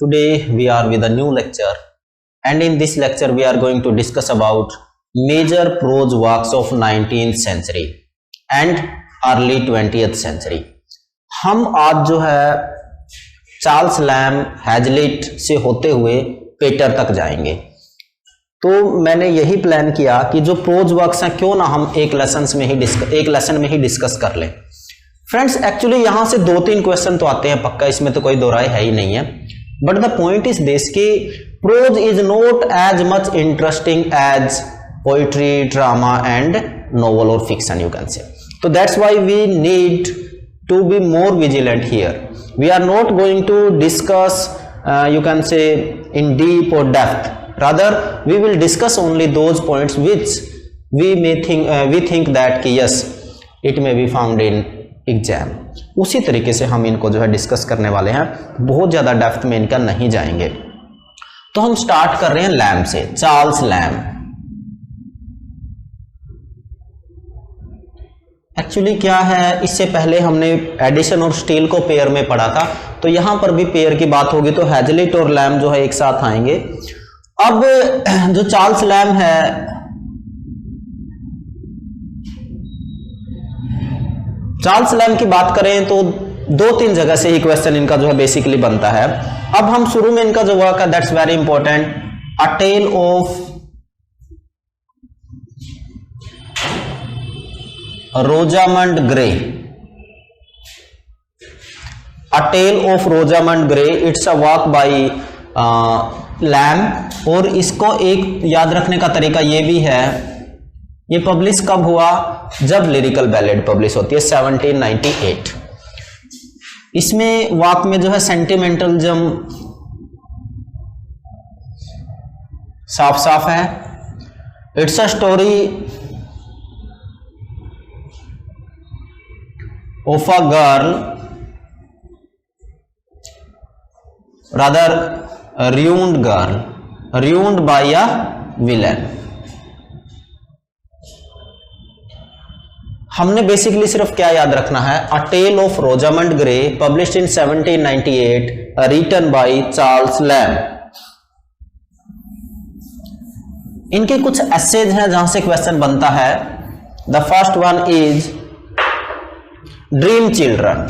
Today we are with a new lecture, and in this lecture we are going to discuss about major prose works of 19th century and early 20th century. हम आज जो है Charles lamb, Hazlitt से होते हुए पेटर तक जाएंगे। तो मैंने यही प्लान किया कि जो प्रोज वर्क्स हैं क्यों ना हम एक लेसन में ही डिस्कस कर लें। फ्रेंड्स, एक्चुअली यहां से 2-3 क्वेश्चन तो आते हैं पक्का, इसमें तो कोई दो राय है ही नहीं है। But the point is this कि prose is not as much interesting as poetry, drama and novel और फिक्शन, यू कैन से। तो that's why we need to be more vigilant here. We are not going to discuss you can say in deep or depth, rather we will discuss only those points which we think that कि yes it may be found in exam। उसी तरीके से हम इनको जो है discuss करने वाले हैं, बहुत ज़्यादा डेप्थ में इनका नहीं जाएंगे। तो हम स्टार्ट कर रहे हैं लैम से, चार्ल्स लैम। एक्चुअली क्या है, इससे पहले हमने एडिशन और स्टील को पेयर में पढ़ा था, तो यहां पर भी पेयर की बात होगी तो हैजलिट और लैम जो है एक साथ आएंगे। अब जो चार्ल्स लैम है, चार्ल्स लैम की बात करें तो 2-3 जगह से ही क्वेश्चन इनका जो है बेसिकली बनता है। अब हम शुरू में इनका जो वर्क है that's very important, a tale of Rosamund Gray. A tale of Rosamund Gray, it's a work by Lamb. और इसको एक याद रखने का तरीका ये भी है, ये पब्लिश कब हुआ, जब लिरिकल बैलेड पब्लिश होती है 1798। इसमें वर्क में जो है सेंटिमेंटलिज्म साफ साफ है। It's a story of a girl, rather a ruined girl, ruined by a villain। हमने बेसिकली सिर्फ क्या याद रखना है, a tale of Rosamund Gray published in 1798, written by Charles Lamb. इनके कुछ एसेज हैं जहां से क्वेश्चन बनता है। The first one is Dream Children.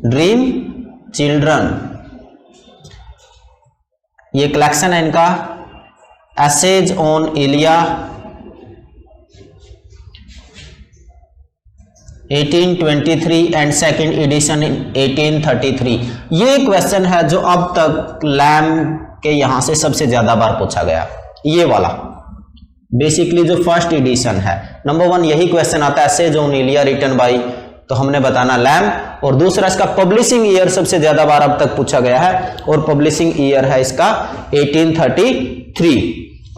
Dream Children ये कलेक्शन है इनका, essays on Iliya 1823 and second addition in 1833। ये क्वेश्चन है जो अब तक लैम के यहां से सबसे ज्यादा बार पूछा गया, ये वाला। बेसिकली जो फर्स्ट एडिशन है, नंबर 1 यही क्वेश्चन आता है, essays on Iliya written by, तो हमने बताना लैम। और दूसरा इसका पब्लिशिंग ईयर सबसे ज्यादा बार अब तक पूछा गया है, और पब्लिशिंग ईयर है इसका 1833।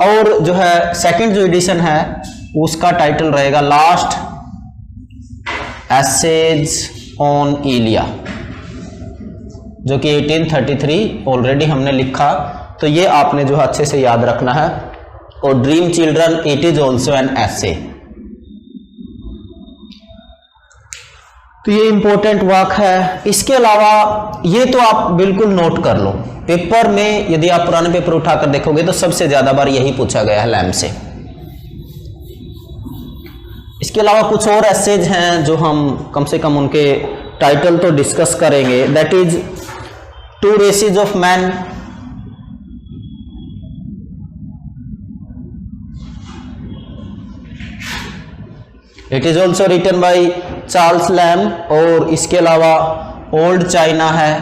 और जो है सेकंड जो एडिशन है उसका टाइटल रहेगा लास्ट एसेज ऑन इलिया, जो कि 1833 ऑलरेडी हमने लिखा, तो ये आपने जो है अच्छे से याद रखना है। और dream children it is also an essay. तो ये इंपॉर्टेंट वर्क है। इसके अलावा ये तो आप बिल्कुल नोट कर लो, पेपर में यदि आप पुराने पेपर उठाकर देखोगे तो सबसे ज्यादा बार यही पूछा गया है लैम से। इसके अलावा कुछ और एसेज हैं जो हम कम से कम उनके टाइटल तो डिस्कस करेंगे। That is two races of men, it is also written by Charles Lamb. और इसके अलावा ओल्ड चाइना है,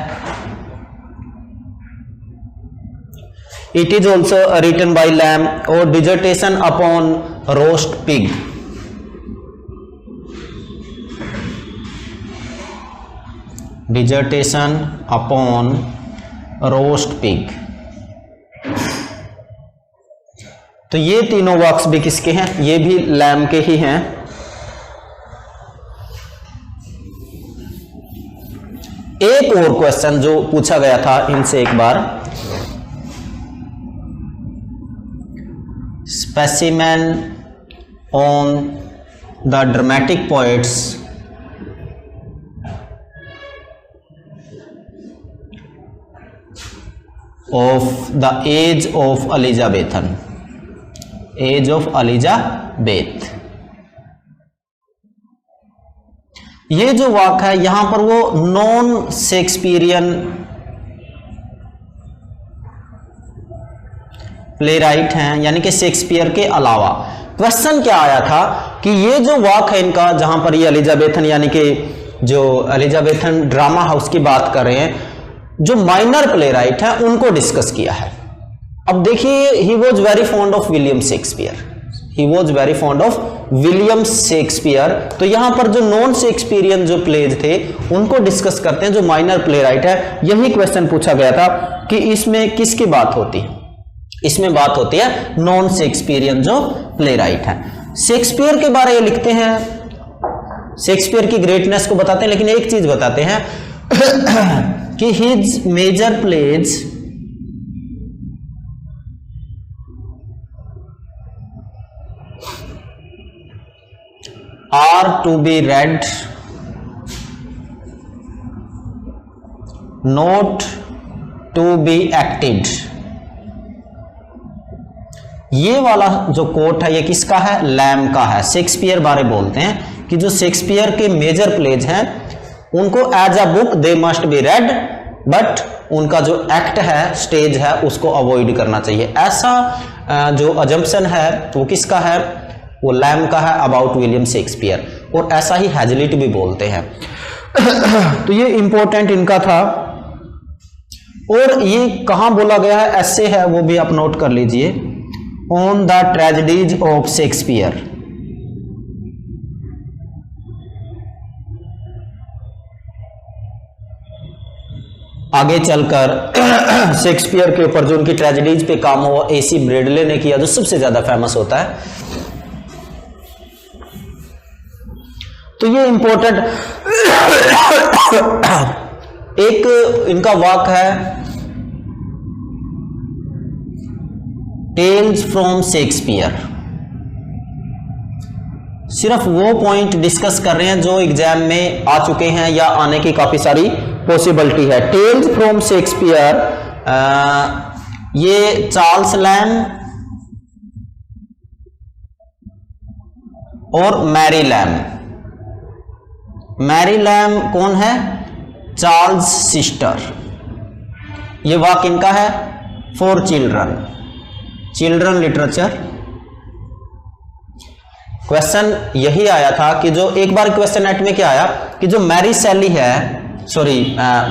it is also written by Lamb. और dissertation upon roast pig, dissertation upon roast pig. तो ये तीनों वर्क्स भी किसके हैं, ये भी लैम के ही हैं। एक और क्वेश्चन जो पूछा गया था इनसे एक बार, specimen on the dramatic poets of the age of Elizabethan, age of Elizabeth. ये जो वाक है यहां पर वो नॉन शेक्सपियरियन प्ले राइट हैं, यानी कि शेक्सपियर के अलावा। क्वेश्चन क्या आया था कि ये जो वाक है इनका, जहां पर ये एलिजाबेथन यानी कि जो एलिजाबेथन ड्रामा हाउस की बात कर रहे हैं, जो माइनर प्ले राइट है उनको डिस्कस किया है। अब देखिए, he was very fond of William Shakespeare, he was very fond of William Shakespeare. तो यहां पर जो नॉन शेक्सपियरियन जो प्लेज थे उनको डिस्कस करते हैं, जो माइनर प्ले राइट है। यही क्वेश्चन पूछा गया था कि इसमें किसकी बात होती है, इसमें बात होती है नॉन शेक्सपियरियन जो प्ले राइट है। शेक्सपियर के बारे में लिखते हैं, शेक्सपियर की ग्रेटनेस को बताते हैं, लेकिन एक चीज बताते हैं कि his major plays are to be read, not to be acted। ये वाला जो कोट है ये किसका है, लैम का है। शेक्सपियर बारे बोलते हैं कि जो शेक्सपियर के मेजर प्लेज हैं उनको as a book they must be read, but उनका जो एक्ट है, स्टेज है, उसको अवॉइड करना चाहिए। ऐसा जो अजम्पशन है वो किसका है, वो लैम का है अबाउट विलियम शेक्सपियर। और ऐसा ही हैजलिट भी बोलते हैं। तो ये इंपॉर्टेंट इनका था। और ये कहां बोला गया है, ऐसे है, वो भी आप नोट कर लीजिए, on the tragedies of Shakespeare. आगे चलकर शेक्सपियर के ऊपर जो उनकी ट्रेजेडीज पे काम हुआ एसी ब्रेडले ने किया, जो सबसे ज्यादा फेमस होता है। तो ये इंपॉर्टेंट एक इनका वाक है, टेल्स फ्रॉम शेक्सपियर। सिर्फ वो पॉइंट डिस्कस कर रहे हैं जो एग्जाम में आ चुके हैं या आने की काफी सारी पॉसिबिलिटी है। टेल्स फ्रॉम शेक्सपियर, ये चार्ल्स लैम और मैरी लैम। मैरी लैम कौन है, चार्ल्स सिस्टर। ये वाक इनका है for children, children literature. Question यही आया था कि जो एक बार क्वेश्चन नेट में क्या आया कि जो मैरी सैली है, सॉरी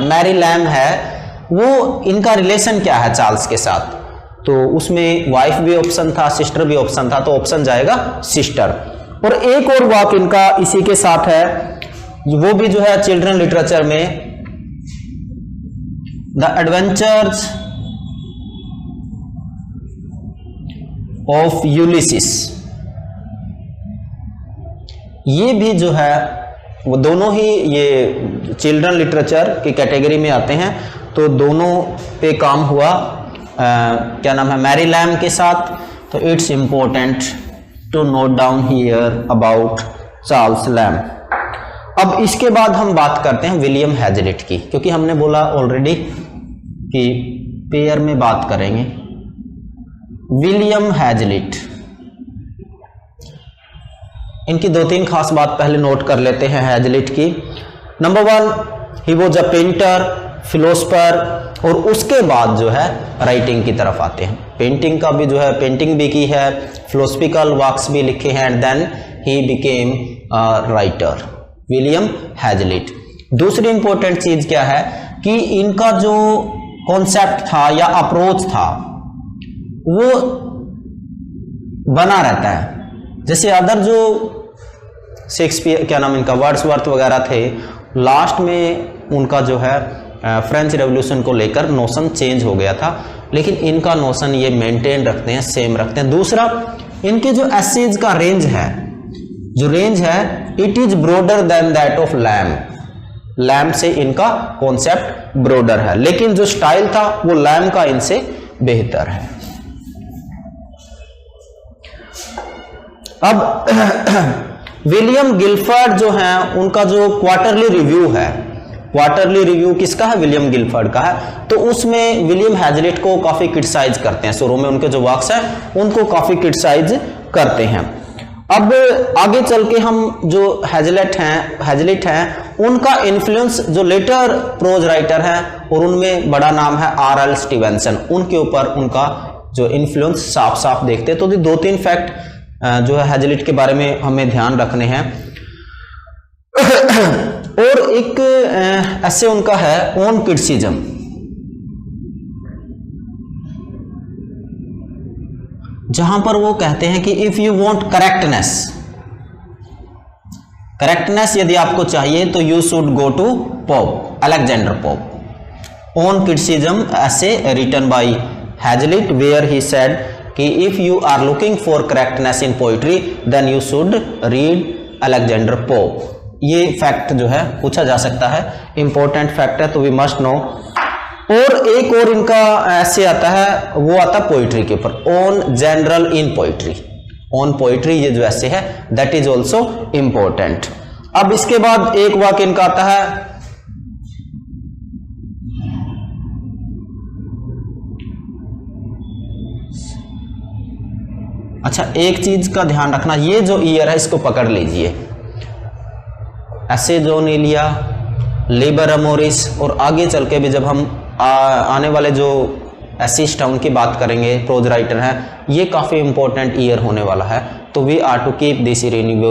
मैरी लैम है, वो इनका रिलेशन क्या है चार्ल्स के साथ। तो उसमें वाइफ भी ऑप्शन था, सिस्टर भी ऑप्शन था, तो ऑप्शन जाएगा सिस्टर। और एक और वाक इनका इसी के साथ है, वो भी जो है चिल्ड्रन लिटरेचर में, द एडवेंचर्स ऑफ यूलिसिस। ये भी जो है वो दोनों ही ये चिल्ड्रन लिटरेचर की कैटेगरी में आते हैं। तो दोनों पे काम हुआ क्या नाम है, मैरी लैम के साथ। तो it's important to note down here about Charles Lamb. अब इसके बाद हम बात करते हैं विलियम हैजलिट की, क्योंकि हमने बोला ऑलरेडी कि पेयर में बात करेंगे। विलियम हैजलिट, इनकी दो तीन खास बात पहले नोट कर लेते हैं हैजलिट की। Number 1, he was a painter, philosopher, और उसके बाद जो है राइटिंग की तरफ आते हैं। पेंटिंग का भी जो है, पेंटिंग भी की है, फिलोसफिकल वर्क्स भी लिखे हैं, and then he became writer, William Hazlitt. दूसरी इंपॉर्टेंट चीज क्या है कि इनका जो कॉन्सेप्ट था या अप्रोच था वो बना रहता है। जैसे अदर जो शेक्सपियर, क्या नाम इनका, वर्ड्सवर्थ वगैरह थे, लास्ट में उनका जो है फ्रेंच रेवोल्यूशन को लेकर नोशन चेंज हो गया था, लेकिन इनका नोशन ये मेंटेन रखते हैं, सेम रखते हैं। दूसरा, इनके जो एसेज का रेंज है, जो रेंज है, it is broader than that of Lamb. Lamb से इनका कॉन्सेप्ट ब्रॉडर है, लेकिन जो स्टाइल था वो लैम का इनसे बेहतर है। अब विलियम गिलफर्ड जो है, उनका जो क्वार्टरली रिव्यू है, क्वार्टरली रिव्यू किसका है, विलियम गिलफर्ड का है। तो उसमें विलियम हैजलिट को काफी क्रिटिसाइज करते हैं, शुरू में उनके जो वर्क्स हैं उनको काफी क्रिटिसाइज करते हैं। अब आगे चल के हम जो हैजलिट हैं उनका इन्फ्लुएंस जो लेटर प्रोज राइटर हैं और उनमें बड़ा नाम है R.L. स्टीवेंसन, उनके ऊपर उनका जो इन्फ्लुएंस साफ साफ देखते हैं। तो ये 2-3 फैक्ट जो है हैजलिट के बारे में हमें ध्यान रखने हैं। और एक ऐसे उनका है ऑन क्रिटिसिज्म, जहां पर वो कहते हैं कि इफ यू वांट करेक्टनेस यदि आपको चाहिए तो you should go to Pope, Alexander Pope. On criticism essay written by Hazlitt where he said कि if you are looking for correctness in poetry then you should read Alexander Pope. ये fact जो है पूछा जा सकता है, important fact है, तो वी मस्ट नो। और एक और इनका ऐसे आता है, वो आता है पोइट्री के ऊपर, on general in poetry, on poetry, ये जो ऐसे है दैट इज ऑल्सो इंपॉर्टेंट। अब इसके बाद एक वाक्य इनका आता है अच्छा, एक चीज का ध्यान रखना, ये जो ईयर है इसको पकड़ लीजिए, ऐसे जॉन एलिया, लिबर अमोरिस, और आगे चल के भी जब हम आने वाले जो एसिस्ट है उनकी बात करेंगे, प्रोज राइटर हैं, ये काफ़ी इंपॉर्टेंट ईयर होने वाला है। तो we are to keep this year in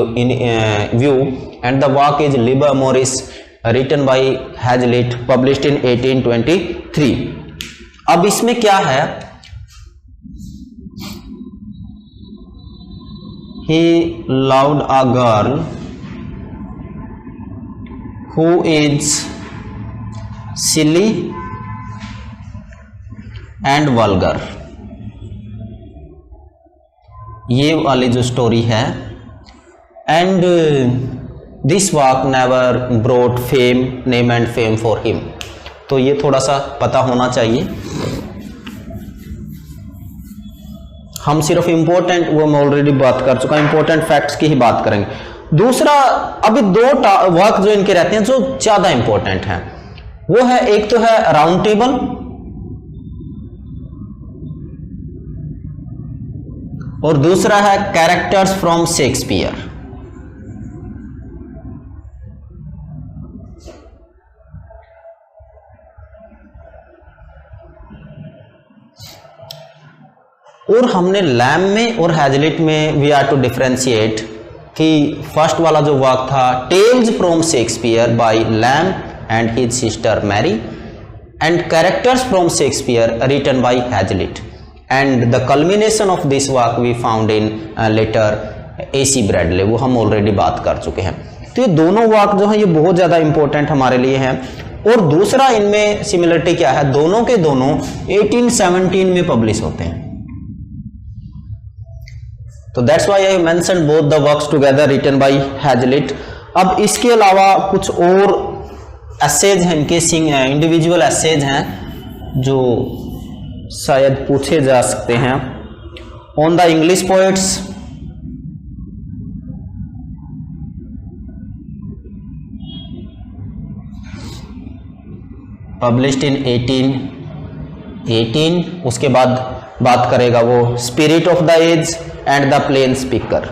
view and the work is Liber Amoris written by Hazlitt, published in 1823। अब इसमें क्या है, he loved a girl who is silly and vulgar। ये वाली जो स्टोरी है, and this work never brought fame, name and fame for him. तो ये थोड़ा सा पता होना चाहिए। हम सिर्फ इंपॉर्टेंट, वो मैं ऑलरेडी बात कर चुका, इंपॉर्टेंट फैक्ट्स की ही बात करेंगे। दूसरा, अभी 2 वर्क जो इनके रहते हैं जो ज्यादा इंपॉर्टेंट हैं, वो है, एक तो है राउंड टेबल और दूसरा है कैरेक्टर्स फ्रॉम शेक्सपियर। और हमने लैम में और हैजलिट में वी आर टू डिफरेंशिएट कि फर्स्ट वाला जो वर्क था tales from Shakespeare by Lamb and his sister Mary, and characters from Shakespeare written by Hazlitt, and the culmination of this work we found in later AC Bradley, वो हम already बात कर चुके हैं। तो ये दोनों वर्क जो है ये बहुत ज़्यादा इंपॉर्टेंट हमारे लिए हैं। और दूसरा, इनमें सिमिलरिटी क्या है, दोनों के दोनों 1817 में पब्लिश होते हैं। तो that's why I mention both the works together written by Hazlitt. अब इसके अलावा कुछ और एसेज हैं इनके, इंडिविजुअल एसेज हैं जो शायद पूछे जा सकते हैं। On the English poets, published in 1818। उसके बाद बात करेगा वो spirit of the age and the plain speaker.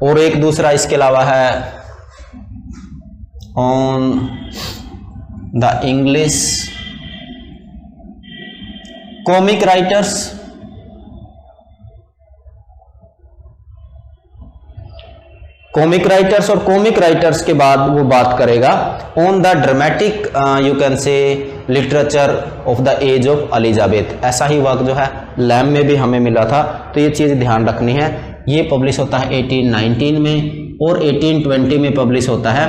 और एक दूसरा इसके अलावा है on the English comic writers, comic writers, और कॉमिक राइटर्स के बाद वो बात करेगा on the dramatic you can say literature of the age of Elizabeth. ऐसा ही वर्क जो है लैम में भी हमें मिला था, तो ये चीज़ ध्यान रखनी है। ये पब्लिश होता है 1819 में, और 1820 में पब्लिश होता है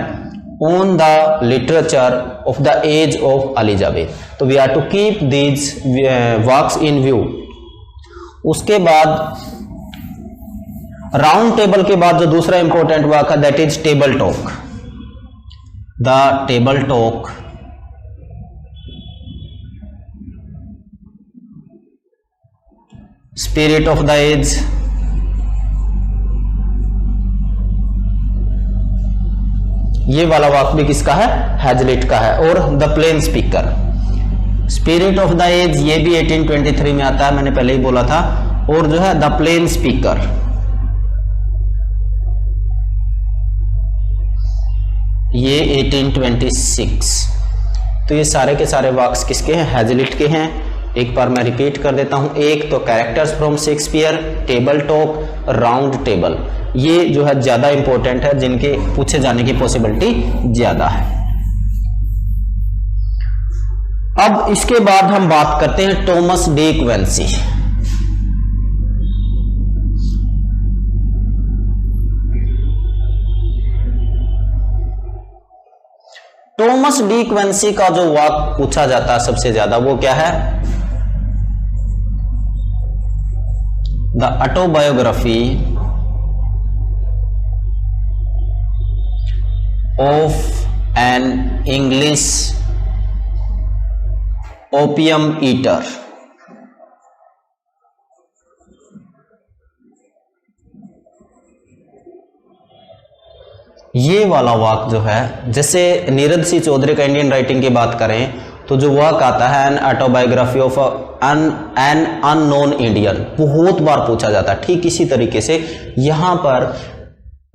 on the literature of the age of Elizabeth. तो we are to keep these works in view. उसके बाद राउंड टेबल के बाद जो दूसरा इंपॉर्टेंट वर्क है that is table talk, the table talk, spirit of the age, ये वाला वाक भी किसका है? हैजलिट का है। और the plain speaker, spirit of the age, ये भी 1823 में आता है, मैंने पहले ही बोला था। और जो है द प्लेन स्पीकर, ये 1826। तो ये सारे के सारे वाक्स किसके हैं? हैजलिट के हैं। एक बार मैं रिपीट कर देता हूं। एक तो characters from Shakespeare, table talk, round table, ये जो है ज्यादा इंपॉर्टेंट है, जिनके पूछे जाने की पॉसिबिलिटी ज्यादा है। अब इसके बाद हम बात करते हैं Thomas De Quincy. Thomas De Quincy का जो वाक पूछा जाता है सबसे ज्यादा, वो क्या है? The autobiography of an English opium eater. ये वाला वाक जो है, जैसे नीरज सी चौधरी का इंडियन राइटिंग की बात करें तो जो वाक आता है an autobiography of an unknown Indian, बहुत बार पूछा जाता है। ठीक इसी तरीके से यहां पर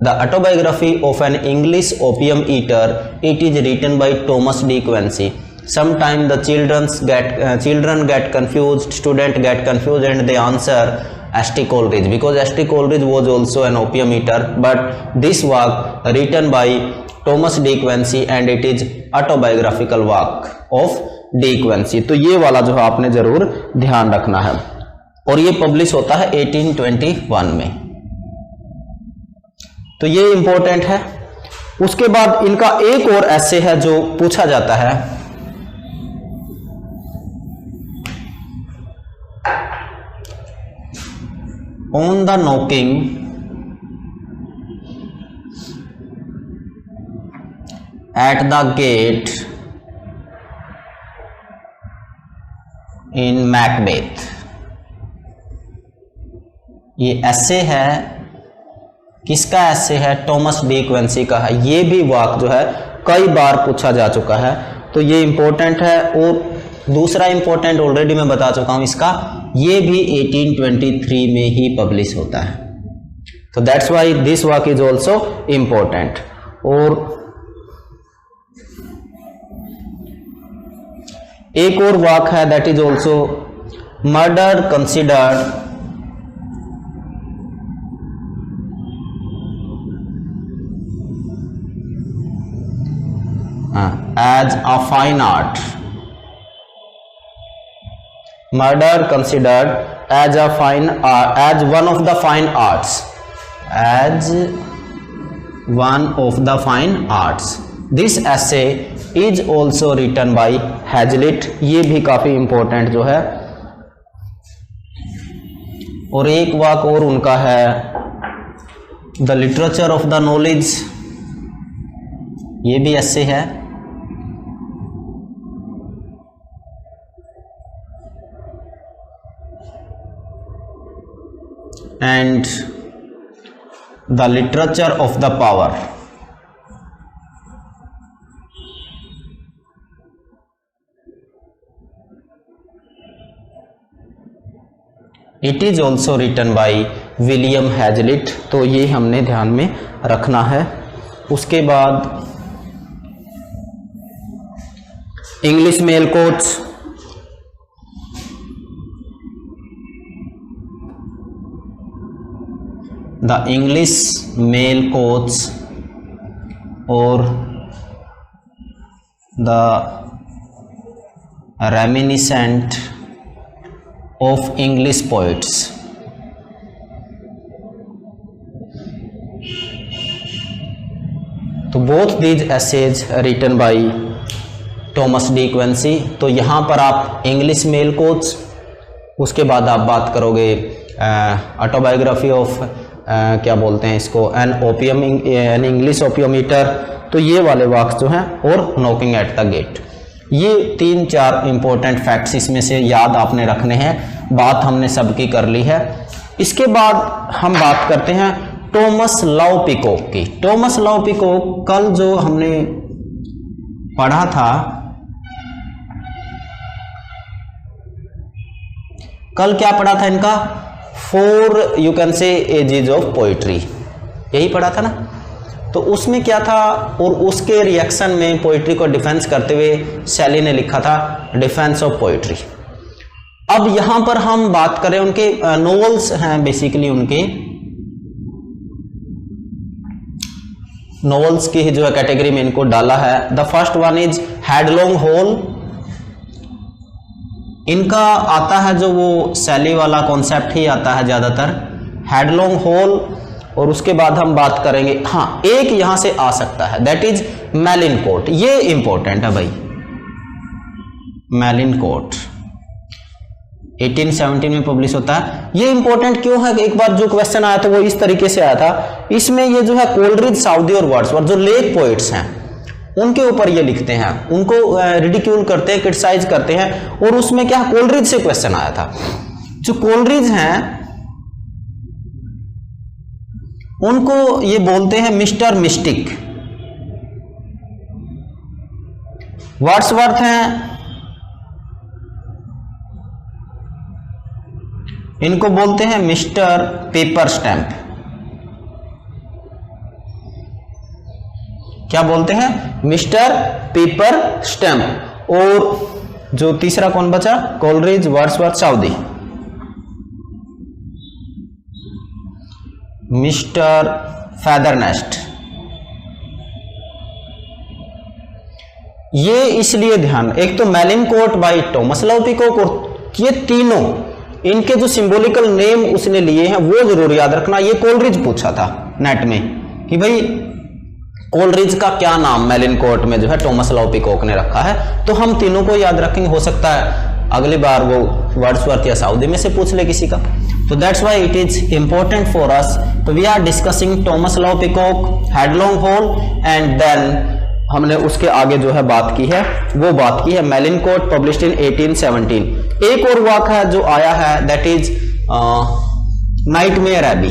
the autobiography of an English opium eater, it is written by Thomas De Quincey. Sometimes the children get confused, student get confused, and they answer St. Coleridge, because St. Coleridge was also an opium eater. But this work written by Thomas D. Quincy and it is autobiographical work of D. Quincy। तो ये वाला जो है आपने जरूर ध्यान रखना है। और ये पब्लिश होता है 1821 में। तो ये इंपॉर्टेंट है। उसके बाद इनका एक और ऐसे है जो पूछा जाता है, on the knocking at the gate in Macbeth। ये ऐसे है, किसका ऐसे है? टॉमस डी क्विंसी का है। ये भी वाक जो है कई बार पूछा जा चुका है, तो ये इंपॉर्टेंट है। और दूसरा इंपॉर्टेंट ऑलरेडी मैं बता चुका हूं इसका, ये भी 1823 में ही पब्लिश होता है। तो that's why this work is also important. और एक और वर्क है that is also murder considered as a fine art. Murder considered as one of the fine arts, as one of the fine arts। This essay is also written by Hazlitt। ये भी काफी important जो है। और एक वाक और उनका है the literature of the knowledge, ये भी ऐसे है। and the literature of the power। It is also written by William Hazlitt. तो ये हमने ध्यान में रखना है। उसके बाद English mail coats, the English mail coats और the reminiscent of English poets. तो both these essays written by Thomas De Quincey. तो यहाँ पर आप इंग्लिश मेल कोट्स, उसके बाद आप बात करोगे ऑटोबायोग्राफी ऑफ क्या बोलते हैं इसको, एन इंग्लिश ओपियम ईटर। तो ये वाले वाक्स जो हैं, और नॉकिंग एट द गेट, ये 3-4 इंपॉर्टेंट फैक्ट्स इसमें से याद आपने रखने हैं। बात हमने सबकी कर ली है। इसके बाद हम बात करते हैं टॉमस लव पिकॉक की। टॉमस लव पिकॉक कल जो हमने पढ़ा था, कल क्या पढ़ा था इनका, 4 you can say ages of poetry, यही पढ़ा था ना। तो उसमें क्या था, और उसके रिएक्शन में पोइट्री को डिफेंस करते हुए शैली ने लिखा था डिफेंस ऑफ पोइट्री। अब यहां पर हम बात करें उनके नोवेल्स हैं, बेसिकली उनके नोवेल्स की जो है कैटेगरी में इनको डाला है। The first one is Headlong Hall. इनका आता है जो वो शैली वाला कॉन्सेप्ट ही आता है ज्यादातर, हेडलॉन्ग होल। और उसके बाद हम बात करेंगे, हाँ एक यहां से आ सकता है, दैट इज मेलिनकोट। ये इंपॉर्टेंट है भाई, मेलिनकोट 1817 में पब्लिश होता है। ये इंपॉर्टेंट क्यों है, एक बार जो क्वेश्चन आया था वो इस तरीके से आया था, इसमें ये जो है कोलरिज, साउदी और वर्ड्सवर्थ जो लेक पोइट्स हैं उनके ऊपर ये लिखते हैं, उनको रिडिक्यूल करते हैं, क्रिटिसाइज करते हैं। और उसमें क्या कोलरिज से क्वेश्चन आया था। जो कोलरिज हैं उनको ये बोलते हैं मिस्टर मिस्टिक। वर्ड्सवर्थ हैं, इनको बोलते हैं मिस्टर पेपर स्टैंप। क्या बोलते हैं, मिस्टर पेपर स्टैंप। और जो तीसरा कौन बचा, कोलरिज, वर्ड्सवर्थ, साउदी, मिस्टर फेदरनेस्ट। ये इसलिए ध्यान, एक तो मेलिनकोट बाय टॉमस लव पिकॉक, और ये तीनों इनके जो सिंबॉलिकल नेम उसने लिए हैं वो जरूर याद रखना। ये कोलरिज पूछा था नेट में कि भाई कोलरिज का क्या नाम मेलिनकोट में जो है टॉमस लव पिकॉक ने रखा है, तो हम तीनों को याद रखेंगे। हो सकता है अगली बार वो वर्ड्सवर्थ या साउदी में से पूछ ले किसी का, तो that's why it is important for us. तो we are discussing Thomas Love Peacock, Headlong Hall, and then हमने उसके आगे जो है बात की है, वो बात की है मेलिनकोट, पब्लिश्ड इन 1817। एक और वाक है जो आया है, that is Nightmare Abbey,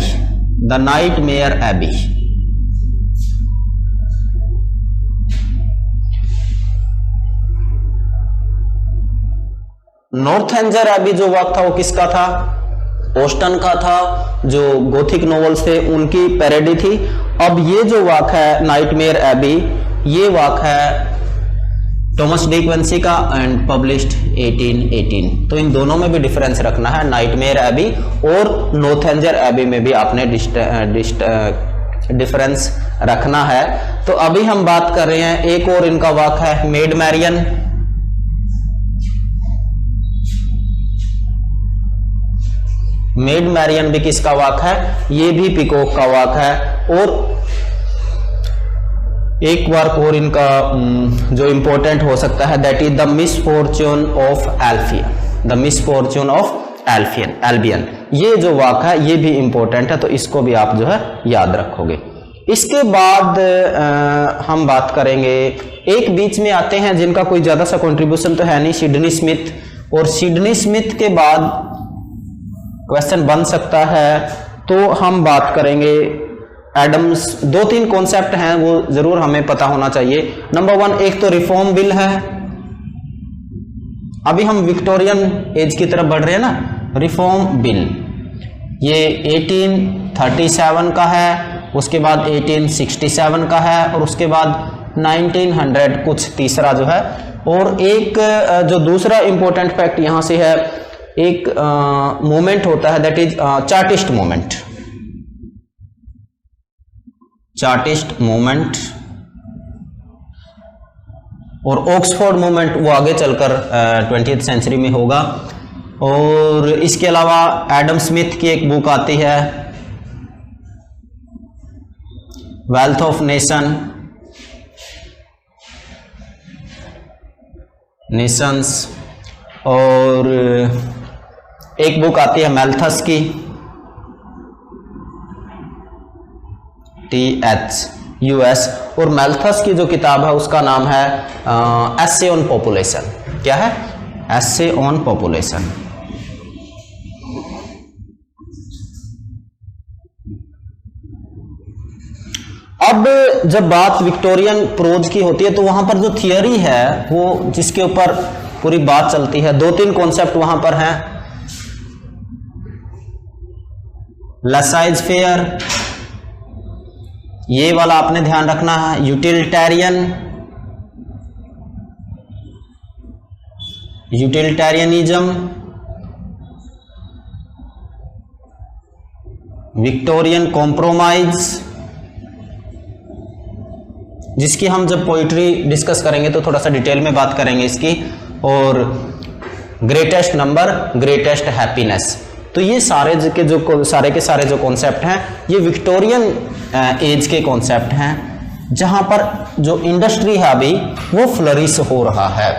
the Nightmare Abbey. Northanger Abbey जो वाक था वो किसका था, ऑस्टन का था, जो गोथिक नॉवेल्स थे उनकी पैरोडी थी। अब ये जो वाक है नाइटमेयर एबी, ये वाक है टॉमस डी क्विंसी का एंड पब्लिश्ड 1818। तो इन दोनों में भी डिफरेंस रखना है, नाइटमेयर एबी और नॉर्थएंजर एबी में भी आपने डिफरेंस रखना है। तो अभी हम बात कर रहे हैं, एक और इनका वाक है मेड मैरियन। मेड मैरियन भी किसका वाक है, ये भी पिकॉक का वाक है। और एक बार और इनका जो इंपॉर्टेंट हो सकता है, that is the misfortune of Elphin, the misfortune of Albion. ये जो वाक है ये भी इंपॉर्टेंट है, तो इसको भी आप जो है याद रखोगे। इसके बाद हम बात करेंगे, एक बीच में आते हैं जिनका कोई ज्यादा सा कंट्रीब्यूशन तो है नहीं, सिडनी स्मिथ। और सिडनी स्मिथ के बाद क्वेश्चन बन सकता है, तो हम बात करेंगे एडम्स। 2-3 कॉन्सेप्ट हैं वो जरूर हमें पता होना चाहिए। नंबर 1, एक तो रिफॉर्म बिल है। अभी हम विक्टोरियन एज की तरफ बढ़ रहे हैं ना, रिफॉर्म बिल ये 1837 का है, उसके बाद 1867 का है, और उसके बाद 1900 कुछ तीसरा जो है। और एक जो दूसरा इंपॉर्टेंट फैक्ट यहां से है, एक मूवमेंट होता है, that is chartist movement, chartist movement. और ऑक्सफोर्ड मूवमेंट वो आगे चलकर 20th सेंचुरी में होगा। और इसके अलावा एडम स्मिथ की एक बुक आती है वेल्थ ऑफ नेशंस, और एक बुक आती है मैल्थस की, THUS। और मैल्थस की जो किताब है उसका नाम है एसे ऑन पॉपुलेशन। क्या है, एसे ऑन पॉपुलेशन। अब जब बात विक्टोरियन प्रोज की होती है तो वहां पर जो थियरी है वो जिसके ऊपर पूरी बात चलती है, दो तीन कॉन्सेप्ट वहां पर हैं। लाइसेंस फेयर, ये वाला आपने ध्यान रखना है। यूटिलिटेरियनिज्म, विक्टोरियन कॉम्प्रोमाइज, जिसकी हम जब पोइट्री डिस्कस करेंगे तो थोड़ा सा डिटेल में बात करेंगे इसकी, और ग्रेटेस्ट नंबर, ग्रेटेस्ट हैप्पीनेस। तो ये सारे के सारे जो कॉन्सेप्ट हैं ये विक्टोरियन एज के कॉन्सेप्ट हैं, जहां पर जो इंडस्ट्री है अभी वो फ्लरिश हो रहा है।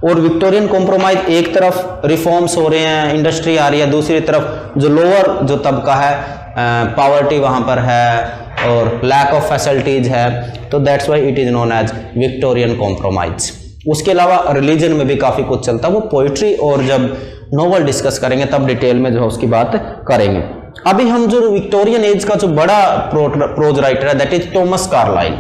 और विक्टोरियन कॉम्प्रोमाइज, एक तरफ रिफॉर्म्स हो रहे हैं, इंडस्ट्री आ रही है, दूसरी तरफ जो लोअर जो तबका है, पॉवर्टी वहां पर है और लैक ऑफ फैसिलिटीज है, तो that's why it is known as Victorian compromise. उसके अलावा रिलीजन में भी काफी कुछ चलता है, वो पोइट्री और जब नोवेल डिस्कस करेंगे तब डिटेल में जो है उसकी बात करेंगे। अभी हम जो विक्टोरियन एज का जो बड़ा प्रोज राइटर है that is Thomas Carlyle.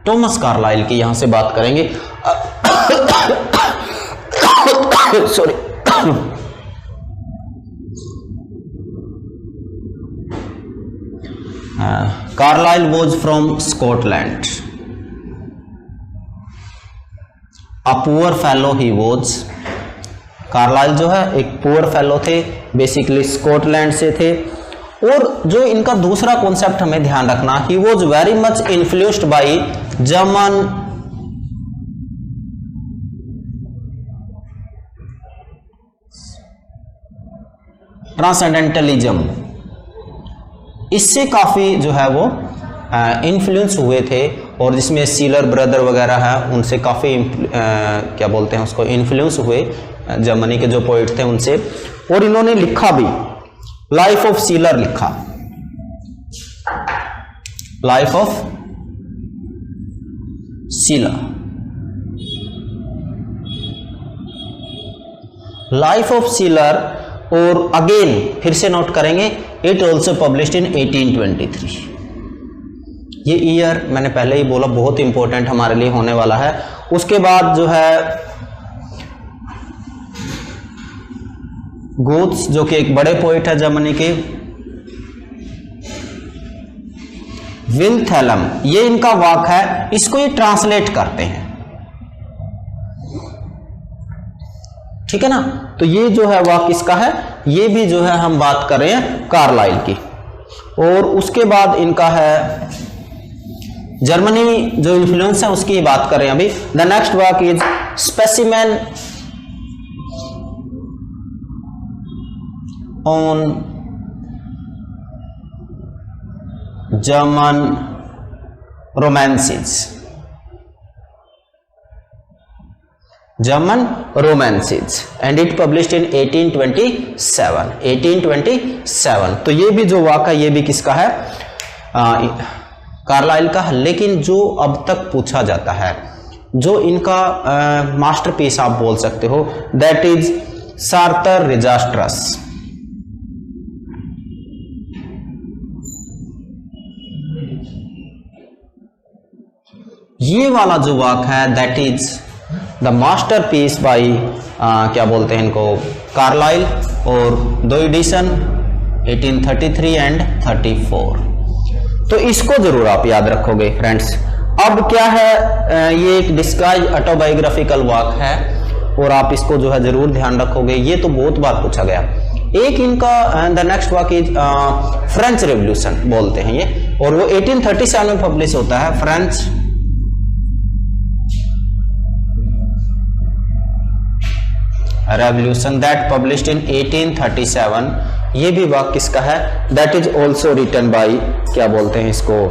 Thomas Carlyle की यहां से बात करेंगे। Sorry, Carlyle was from Scotland, a poor fellow he was. Carlyle जो है एक पुअर फेलो थे, बेसिकली स्कॉटलैंड से थे। और जो इनका दूसरा कॉन्सेप्ट हमें ध्यान रखना, he was very much influenced by German transcendentalism, इससे काफी जो है वो इन्फ्लुएंस हुए थे। और जिसमें सीलर ब्रदर वगैरह है उनसे काफी क्या बोलते हैं उसको, इन्फ्लुएंस हुए, जर्मनी के जो पोइट थे उनसे। और इन्होंने लिखा भी, लाइफ ऑफ सीलर लिखा, life of sealer, life of sealer. और अगेन फिर से नोट करेंगे, इट ऑल्सो पब्लिश्ड इन 1823। ये ईयर मैंने पहले ही बोला बहुत इंपॉर्टेंट हमारे लिए होने वाला है। उसके बाद जो है गोत्स, जो कि एक बड़े पोइट है जर्मनी के, विल्थेलम, ये इनका वाक है, इसको ये ट्रांसलेट करते हैं, ठीक है ना। तो ये जो है वाक इसका है, ये भी जो है हम बात कर रहे हैं कार्लाइल की। और उसके बाद इनका है जर्मनी जो इन्फ्लुएंस है उसकी बात कर रहे हैं अभी। The next work is specimen on German romances, German romances, and it published in 1827। तो ये भी जो वाक़ा ये भी किसका है, कार्लाइल का। लेकिन जो अब तक पूछा जाता है, जो इनका मास्टरपीस आप बोल सकते हो, दैट इज सार्थर रिजास्ट्रस। ये वाला जो वाक है that is the masterpiece by क्या बोलते हैं इनको, कार्लाइल। और दो एडिशन 1833 एंड 34। तो इसको जरूर आप याद रखोगे फ्रेंड्स। अब क्या है, ये एक डिस्गाइज ऑटोबायोग्राफिकल वर्क है और आप इसको जो है जरूर ध्यान रखोगे, ये तो बहुत बार पूछा गया। एक इनका the next work is French revolution बोलते हैं ये, और वो 1837 में पब्लिश होता है, French revolution, that published in 1837। ये भी वर्क किसका है, that is also written by क्या बोलते हैं इसको,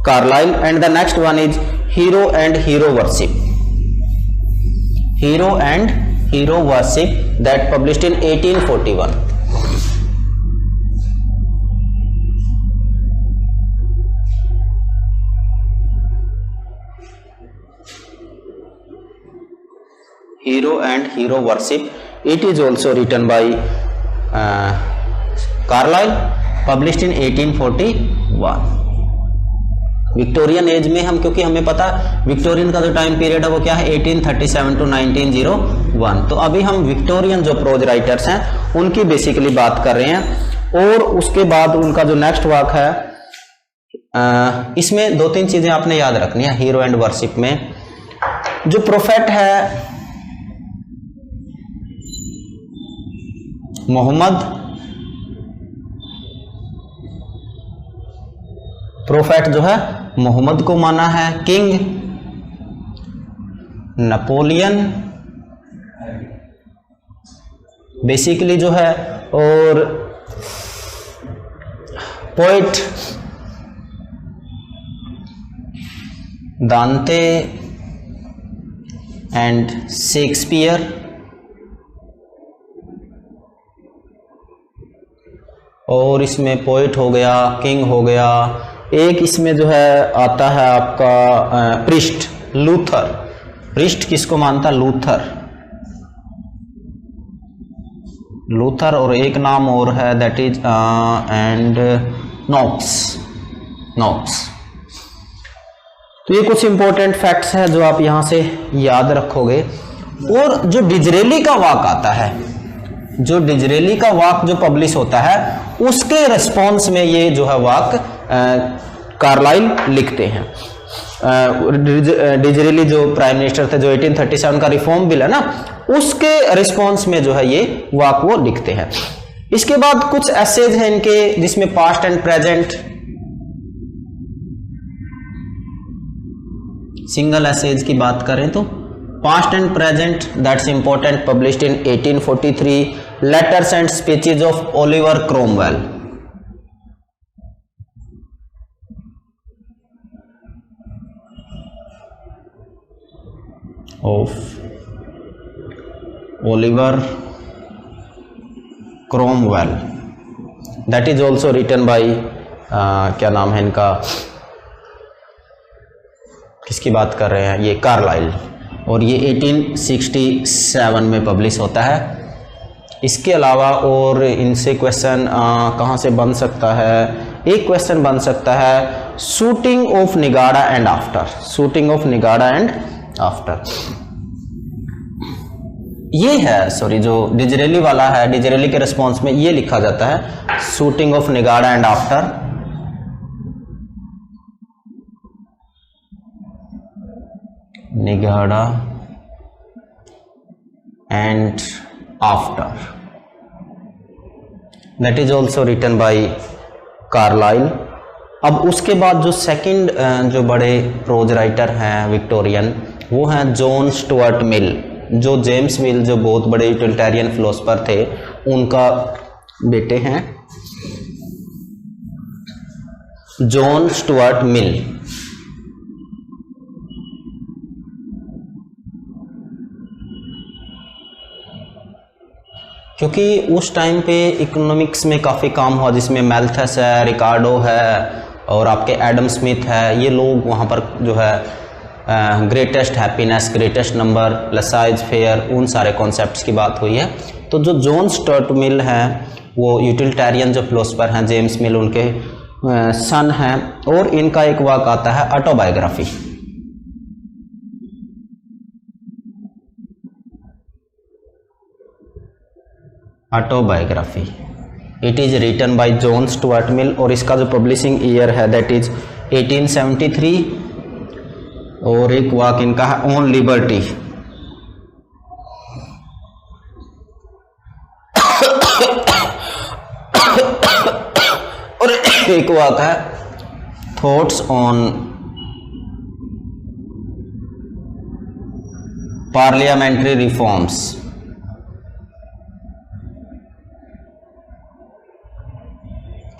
Carlyle. And the next one is hero and hero worship, hero and hero worship, that published in 1841। Hero and hero worship It is also written by Carlyle, published in 1841. Victorian age में हम, क्योंकि हमें पता Victorian का जो time period है वो क्या है 1837 टू 1901, तो अभी हम विक्टोरियन जो प्रोज राइटर्स हैं उनकी बेसिकली बात कर रहे हैं। और उसके बाद उनका जो नेक्स्ट वर्क है, इसमें दो तीन चीजें आपने याद रखनी है। हीरो एंड वर्शिप में जो प्रोफेट है मोहम्मद, प्रोफेट जो है मोहम्मद को माना है, किंग नेपोलियन बेसिकली जो है, और पोइट दांते एंड शेक्सपियर, और इसमें पोइट हो गया, किंग हो गया। एक इसमें जो है आता है आपका प्रिस्ट, लूथर। प्रिस्ट किसको मानता? Luther, Luther. और एक नाम और है that is and Knox, Knox. तो ये कुछ इंपॉर्टेंट फैक्ट्स हैं जो आप यहां से याद रखोगे। और जो डिजरेली का वाक आता है, जो डिजरेली का वाक जो पब्लिश होता है उसके रिस्पॉन्स में ये जो है वाक कार्लाइल लिखते हैं। डिजरेली जो प्राइम मिनिस्टर थे, जो 1837 का रिफॉर्म बिल है ना, उसके रिस्पॉन्स में जो है ये वाक वो लिखते हैं। इसके बाद कुछ एसेज हैं इनके जिसमें past and present, single essays की बात करें तो past and present that's important, published in 1843, letters and speeches of Oliver Cromwell. Of Oliver Cromwell, that is also written by क्या नाम है इनका, किसकी बात कर रहे हैं, ये कार्लाइल, और ये 1867 में पब्लिश होता है। इसके अलावा और इनसे क्वेश्चन कहाँ से बन सकता है, एक क्वेश्चन बन सकता है shooting of Niagara and after, shooting of Niagara and after. ये है सॉरी जो डिजरेली वाला है, डिजरेली के रिस्पॉन्स में ये लिखा जाता है shooting of Niagara and after. Niagara and after, that is also written by Carlyle. अब उसके बाद जो सेकंड जो बड़े प्रोज राइटर हैं विक्टोरियन, वो हैं जॉन स्टुअर्ट मिल, जो जेम्स मिल जो बहुत बड़े यूटिलिटेरियन फिलोसफर थे उनका बेटे हैं जॉन स्टुअर्ट मिल। क्योंकि उस टाइम पे इकोनॉमिक्स में काफ़ी काम हुआ, जिसमें मैल्थस है, रिकार्डो है और आपके एडम स्मिथ है, ये लोग वहाँ पर जो है greatest happiness, greatest number, laissez faire, उन सारे कॉन्सेप्ट्स की बात हुई है। तो जो जॉन स्टुअर्ट मिल हैं वो यूटिलिटेरियन जो फिलोसफर हैं, जेम्स मिल उनके सन हैं, और इनका एक वर्क आता है autobiography. Autobiography it is written by John Stuart Mill, और इसका जो पब्लिशिंग ईयर है दैट इज 1873, और एक वाक इनका है ऑन लिबर्टी। और एक वाक है थॉट्स ऑन पार्लियामेंट्री रिफॉर्म्स।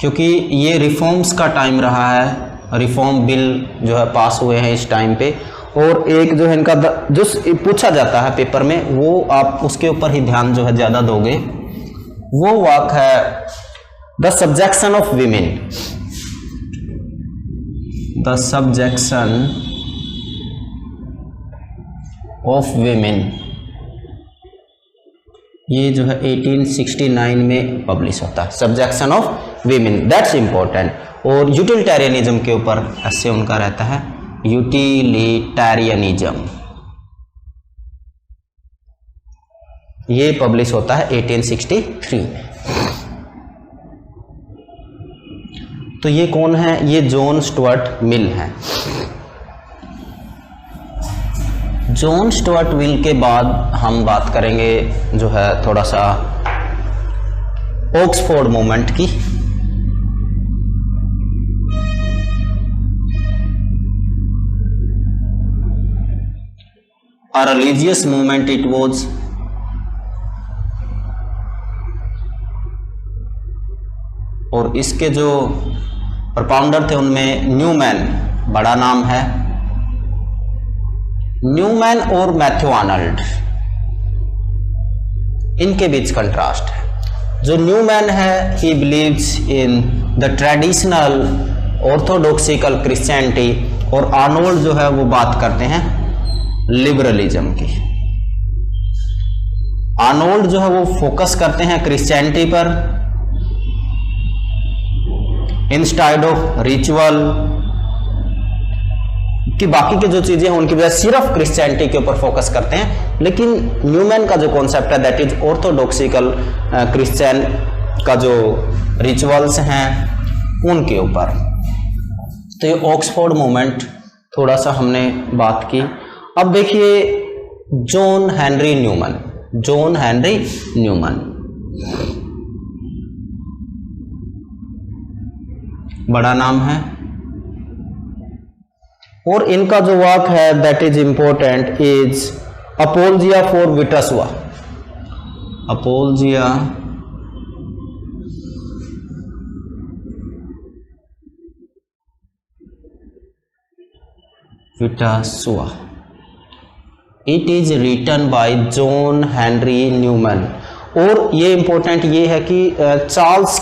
क्योंकि ये रिफॉर्म्स का टाइम रहा है, रिफॉर्म बिल जो है पास हुए हैं इस टाइम पे, और एक जो है इनका जो पूछा जाता है पेपर में, वो आप उसके ऊपर ही ध्यान जो है ज़्यादा दोगे। वो वाक है the subjection of women, the subjection of women. ये जो है 1869 में पब्लिश होता है, subjection of women, that's important. और यूटिलिटेरियनिज्म के ऊपर ऐसे उनका रहता है, यूटिलिटेरियनिज्म, ये पब्लिश होता है 1863 में। तो ये कौन है, ये जॉन स्टुअर्ट मिल है। जॉन स्टुअर्ट मिल के बाद हम बात करेंगे जो है थोड़ा सा ऑक्सफोर्ड मूवमेंट की। A religious movement it was, और इसके जो प्रपाउंडर थे उनमें न्यूमैन बड़ा नाम है, न्यूमैन और मैथ्यू आर्नल्ड, इनके बीच कंट्रास्ट है। जो न्यूमैन है he believes in the traditional orthodoxical Christianity, और आर्नोल्ड जो है वो बात करते हैं लिबरलिज्म की। आर्नोल्ड जो है वो फोकस करते हैं क्रिश्चियनिटी पर, इंस्टेड ऑफ रिचुअल कि बाकी की जो चीजें हैं उनकी वजह सिर्फ क्रिश्चियनिटी के ऊपर फोकस करते हैं। लेकिन न्यूमैन का जो कॉन्सेप्ट है दैट इज ऑर्थोडॉक्सिकल क्रिश्चियन का जो रिचुअल्स हैं उनके ऊपर। तो ये ऑक्सफोर्ड मूवमेंट थोड़ा सा हमने बात की। अब देखिए John Henry Newman, John Henry Newman बड़ा नाम है, और इनका जो वर्क है that is important is Apologia for Vita Sua, Apologia Vita Sua, it is written by John Henry Newman. और ये इंपॉर्टेंट ये है कि चार्ल्स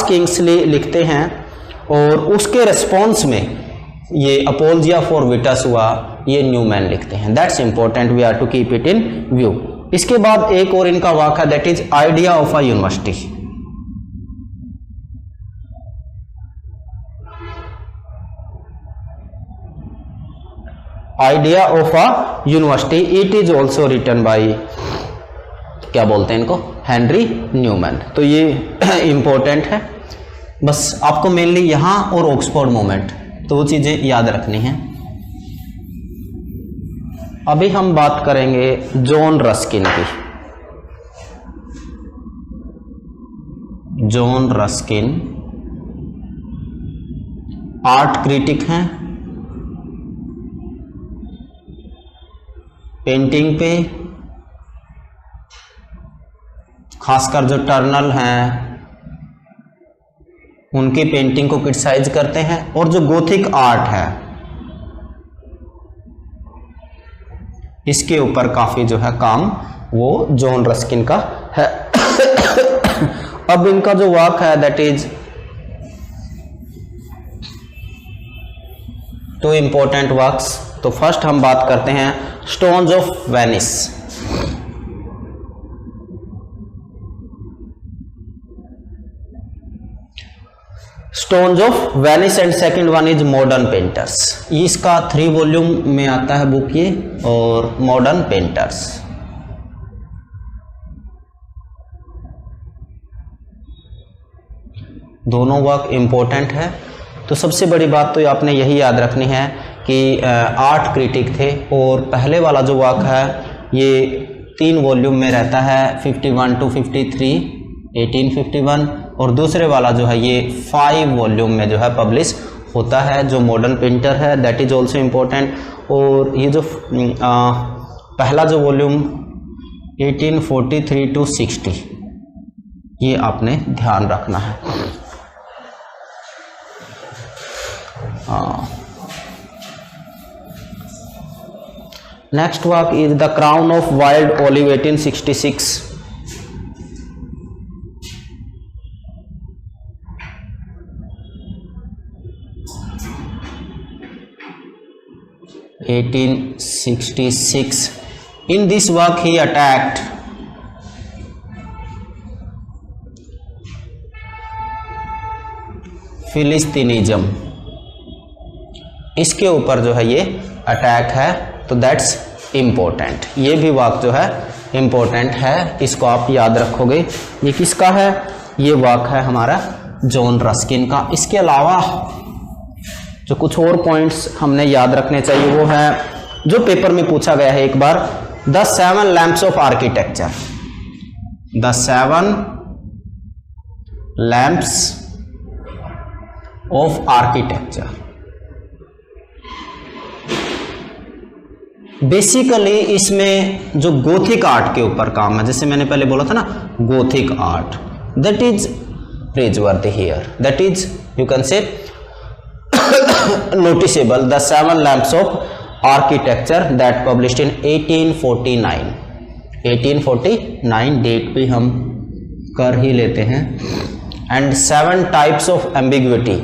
किंग्सली लिखते हैं, और उसके रिस्पॉन्स में ये अपोलजिया फॉर विटासुआ ये न्यूमैन लिखते हैं। That's important, we are to keep it in view. इसके बाद एक और इनका वाक है that is idea of a university, idea of a university, it is also written by, क्या बोलते हैं इनको, हेनरी न्यूमैन। तो ये इंपॉर्टेंट है, बस आपको मेनली यहां और ऑक्सफोर्ड मूवमेंट तो वो चीजें याद रखनी है। अभी हम बात करेंगे जॉन रस्किन की। जॉन रस्किन आर्ट क्रिटिक हैं, पेंटिंग पे खासकर जो टर्नल हैं उनकी पेंटिंग को क्रिटिसाइज करते हैं, और जो गोथिक आर्ट है इसके ऊपर काफी जो है काम वो जॉन रस्किन का है। अब इनका जो वर्क है that is two important works. तो फर्स्ट हम बात करते हैं stones of Venice. Stones of Venice and second one is modern painters. इसका 3 वॉल्यूम में आता है बुक ये, और मॉडर्न पेंटर्स। दोनों वर्क इंपॉर्टेंट है। तो सबसे बड़ी बात तो आपने यही याद रखनी है कि आर्ट क्रिटिक थे, और पहले वाला जो वर्क है ये 3 वॉल्यूम में रहता है, 51 to 53 1851, और दूसरे वाला जो है ये 5 वॉल्यूम में जो है पब्लिश होता है, जो मॉडर्न पेंटर है दैट इज ऑल्सो इम्पोर्टेंट। और ये जो पहला जो वॉल्यूम 1843 to 60 ये आपने ध्यान रखना है। Next work is the crown of wild olive 1866। In this work he attacked फिलिस्तीनिज्म, इसके ऊपर जो है ये अटैक है, तो दैट्स इम्पोर्टेंट। ये भी वाक्य जो है इम्पोर्टेंट है, इसको आप याद रखोगे। ये किसका है? ये वाक्य है हमारा जॉन रस्किन का। इसके अलावा जो कुछ और पॉइंट्स हमने याद रखने चाहिए वो है, जो पेपर में पूछा गया है एक बार, the 7 lamps of architecture, the 7 lamps of architecture. Basically इसमें जो गोथिक आर्ट के ऊपर काम है, जैसे मैंने पहले बोला था ना, Gothic art, that is प्रेजवर्दी here, that is you can से noticeable, the 7 lamps of architecture that published in 1849, 1849 date भी हम कर ही लेते हैं। And 7 types of ambiguity,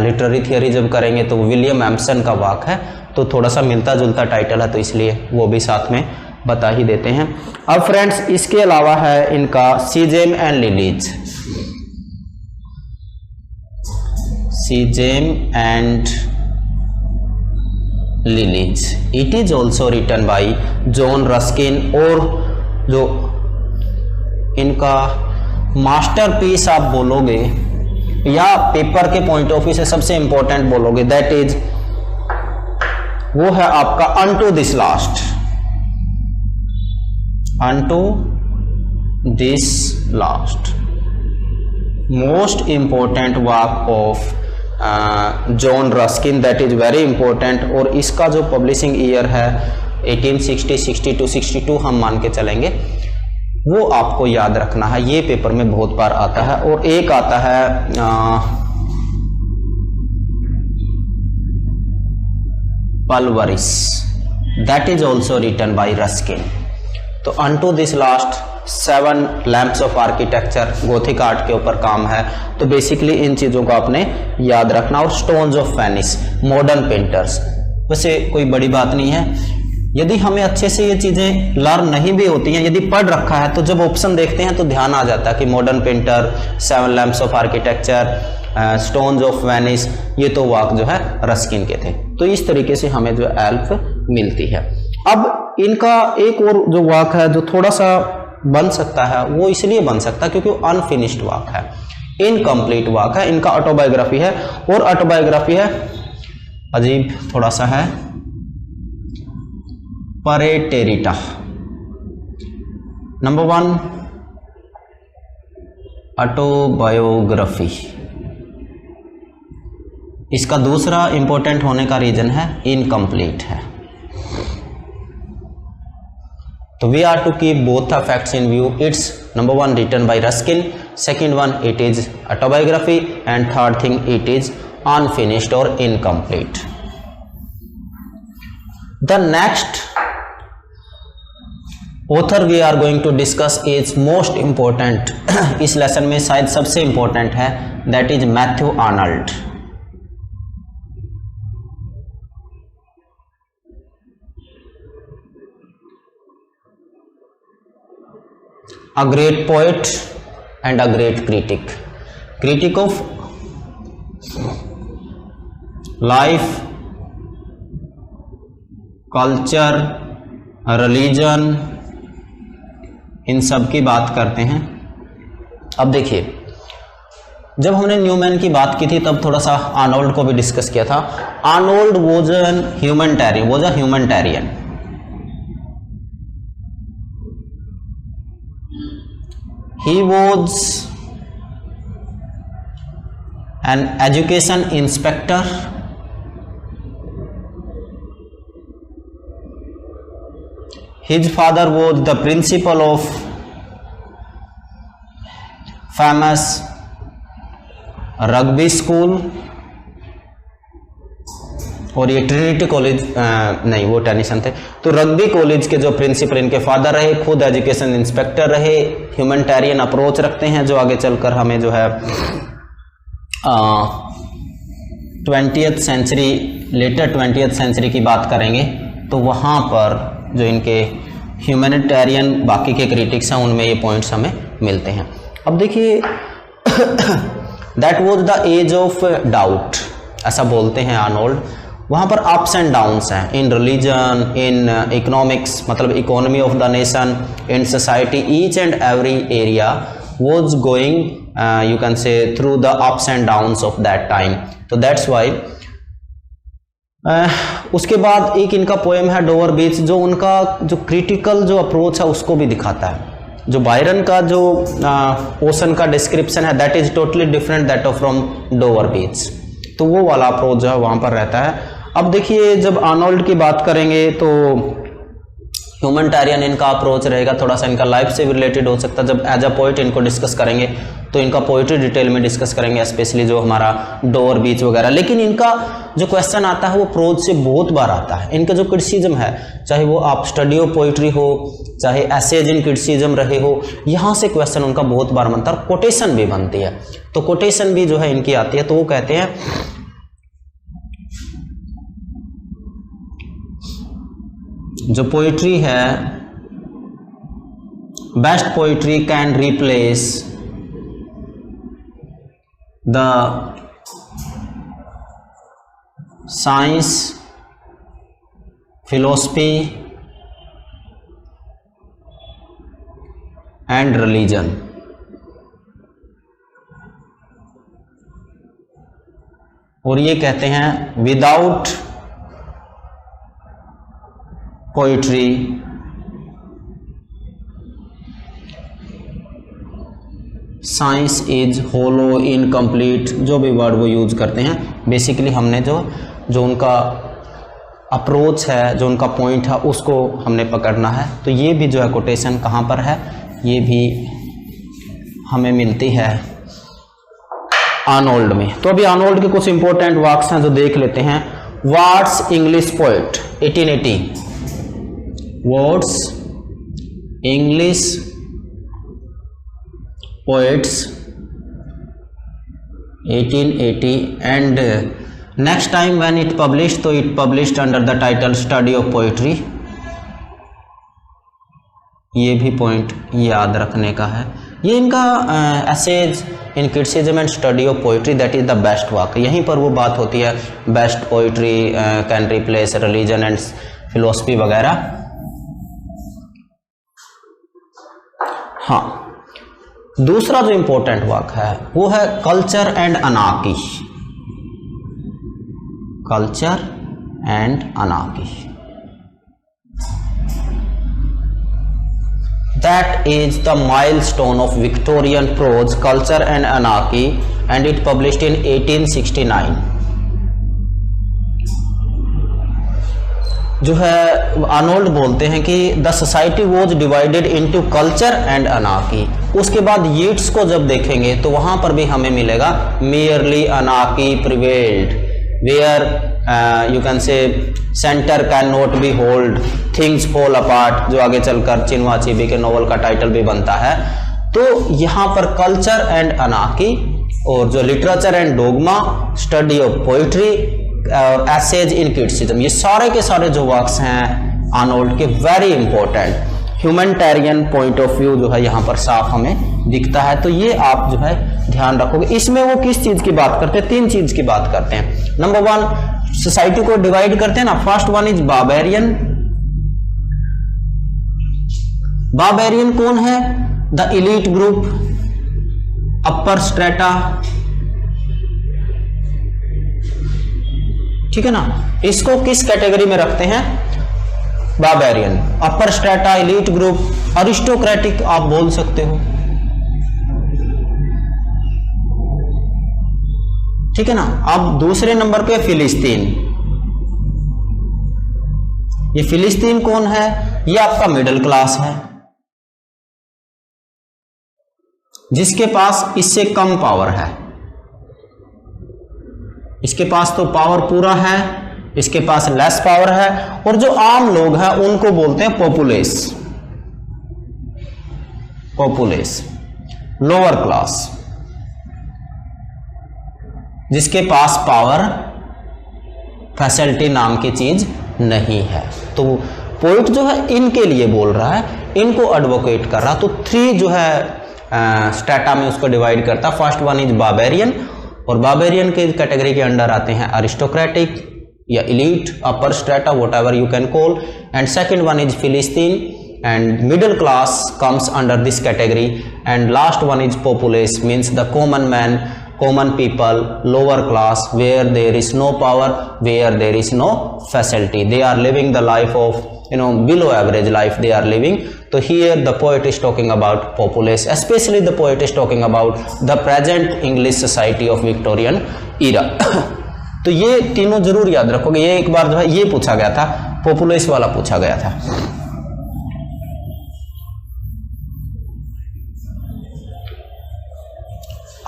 literary theory जब करेंगे तो विलियम एम्सन का वाक है, तो थोड़ा सा मिलता जुलता टाइटल है, तो इसलिए वो भी साथ में बता ही देते हैं। अब फ्रेंड्स इसके अलावा है इनका Sesame and Lilies, Sesame and Lilies, it is also written by John Ruskin, और जो इनका मास्टरपीस आप बोलोगे या पेपर के पॉइंट ऑफ व्यू से सबसे इंपॉर्टेंट बोलोगे, दैट इज वो है आपका unto this last, unto this last, most important work of John Ruskin, that is very important. और इसका जो पब्लिशिंग ईयर है 1860, 62, 62 हम मान के चलेंगे, वो आपको याद रखना है, ये पेपर में बहुत बार आता है। और एक आता है Pulveris, that is also written by Ruskin. तो unto this last 7 lamps of architecture, Gothic art के ऊपर काम है, तो बेसिकली इन चीज़ों को आपने याद रखना। और stones of Venice, modern painters, वैसे कोई बड़ी बात नहीं है, यदि हमें अच्छे से ये चीज़ें लर्न नहीं भी होती हैं, यदि पढ़ रखा है तो जब ऑप्शन देखते हैं तो ध्यान आ जाता है कि modern painter, 7 lamps of architecture, stones of Venice, ये तो वाक जो है रस्किन के थे। तो इस तरीके से हमें जो हेल्प मिलती है। अब इनका एक और जो वाक है जो थोड़ा सा बन सकता है, वो इसलिए बन सकता है क्योंकि वो अनफिनिश्ड वाक है, इनकम्प्लीट वाक है, इनका ऑटोबायोग्राफी है। और ऑटोबायोग्राफी है, अजीब थोड़ा सा है, परेटेरिटा नंबर 1 ऑटोबायोग्राफी। इसका दूसरा इंपॉर्टेंट होने का रीजन है इनकम्प्लीट है। तो we are to keep both the facts in view. It's number 1 written by Ruskin, second one it is autobiography, and third thing it is unfinished or incomplete. The next author we are going to discuss is most important इस lesson में शायद सबसे important है, that is Matthew Arnold. A great poet and a great critic, critic of life, culture, religion, इन सब की बात करते हैं। अब देखिए, जब हमने न्यूमैन की बात की थी तब थोड़ा सा आर्नोल्ड को भी डिस्कस किया था। Arnold was an humanitarian, was a humanitarian. He was an education inspector. His father was the principal of famous rugby school. और ये ट्रिनिटी कॉलेज नहीं, वो टेनिसन थे, तो रग्बी कॉलेज के जो प्रिंसिपल इनके फादर रहे, खुद एजुकेशन इंस्पेक्टर रहे, ह्यूमैनिटेरियन अप्रोच रखते हैं, जो आगे चलकर हमें जो है 20th century, letter 20th century की बात करेंगे तो वहाँ पर जो इनके ह्यूमैनिटेरियन बाकी के क्रिटिक्स हैं उनमें ये पॉइंट्स हमें मिलते हैं। अब देखिए that was the age of doubt, ऐसा बोलते हैं आर्नोल्ड। वहाँ पर अप्स एंड डाउन्स हैं इन रिलीजन, इन इकोनॉमिक्स, मतलब economy of the nation, in society, each and every area was going you can से through the ups and downs of that time. तो that's why उसके बाद एक इनका poem है Dover बीच, जो उनका जो क्रिटिकल जो अप्रोच है उसको भी दिखाता है। जो बायरन का जो ओशन का डिस्क्रिप्शन है that is totally different that of from Dover Beach, तो वो वाला अप्रोच जो है वहाँ पर रहता है। अब देखिए जब आर्नोल्ड की बात करेंगे तो ह्यूमैनिटेरियन इनका अप्रोच रहेगा, थोड़ा सा इनका लाइफ से भी रिलेटेड हो सकता है। जब एज अ पोइट इनको डिस्कस करेंगे तो इनका पोइट्री डिटेल में डिस्कस करेंगे, स्पेशली जो हमारा डोवर बीच वगैरह। लेकिन इनका जो क्वेश्चन आता है वो प्रोज से बहुत बार आता है। इनका जो क्रिटिसिज्म है, चाहे वो आप स्टडी ऑफ पोइट्री हो, चाहे एसेज इन क्रिटिसिज्म रहे हो, यहाँ से क्वेश्चन उनका बहुत बार बनता है। कोटेशन भी बनती है, तो कोटेशन भी जो है इनकी आती है। तो वो कहते हैं जो पोइट्री है, best poetry can replace the science, philosophy and religion. और ये कहते हैं without poetry science is hollow, incomplete, जो भी वर्ड वो यूज करते हैं। बेसिकली हमने जो उनका अप्रोच है, जो उनका पॉइंट है, उसको हमने पकड़ना है। तो ये भी जो है कोटेशन कहाँ पर है, ये भी हमें मिलती है आर्नोल्ड में। तो अभी आर्नोल्ड के कुछ इंपॉर्टेंट वर्क्स हैं जो देख लेते हैं। Words English poet 1880, words English poets 1880 and next time when it published, तो it published under the title study of poetry। ये भी पॉइंट याद रखने का है। ये इनका essays in criticism and study of poetry that is the best work. यहीं पर वो बात होती है best poetry can replace religion and philosophy वगैरह। हाँ, दूसरा जो इंपॉर्टेंट वर्क है वो है culture and anarchy. Culture and anarchy, that is the milestone of Victorian prose, culture and anarchy, and it published in 1869। जो है आर्नोल्ड बोलते हैं कि the society was divided into culture and anarchy. उसके बाद यीट्स को जब देखेंगे तो वहां पर भी हमें मिलेगा merely anarchy prevailed, where you can say centre can not be hold, things fall apart, जो आगे चलकर चिनुआ अचेबे के नॉवल का टाइटल भी बनता है। तो यहाँ पर कल्चर एंड अनार्की और जो literature and dogma, study of poetry और एसेज इन क्रिटिसिज्म, ये सारे के सारे जो वर्क्स हैं आर्नोल्ड के very important. Humanitarian point of view जो है यहाँ पर साफ हमें दिखता है। तो ये आप जो है ध्यान रखोगे। इसमें वो किस चीज की बात करते हैं, तीन चीज की बात करते हैं। नंबर वन, सोसाइटी को डिवाइड करते हैं ना। First one is barbarian. Barbarian कौन है? The elite group, upper strata, ठीक है ना। इसको किस कैटेगरी में रखते हैं? बार्बेरियन, अपर स्ट्रेटा, इलीट ग्रुप, अरिस्टोक्रेटिक आप बोल सकते हो, ठीक है ना। अब दूसरे नंबर पे फिलिस्तीन। ये फिलिस्तीन कौन है? ये आपका मिडिल क्लास है, जिसके पास इससे कम पावर है। इसके पास तो पावर पूरा है, इसके पास लेस पावर है। और जो आम लोग हैं उनको बोलते हैं पॉपुलेस, पॉपुलेस, लोअर क्लास, जिसके पास पावर फैसिलिटी नाम की चीज नहीं है। तो पोइट जो है इनके लिए बोल रहा है, इनको एडवोकेट कर रहा। तो थ्री जो है स्ट्रेटा में उसको डिवाइड करता है। फर्स्ट वन इज बार्बेरियन, और बार्बेरियन के कैटेगरी के अंडर आते हैं अरिस्टोक्रेटिक या elite, upper strata, whatever you can call, and second one is Philistine, and middle class comes under this category, and last one is populace, means the common man, common people, lower class, where there is no power, where there is no facility, they are living the life of, you know, below average life they are living. So here the poet is talking about populace, especially the poet is talking about the present English society of Victorian era. तो ये तीनों जरूर याद रखोगे, ये एक बार जो है ये पूछा गया था, पॉपुलेस वाला पूछा गया था।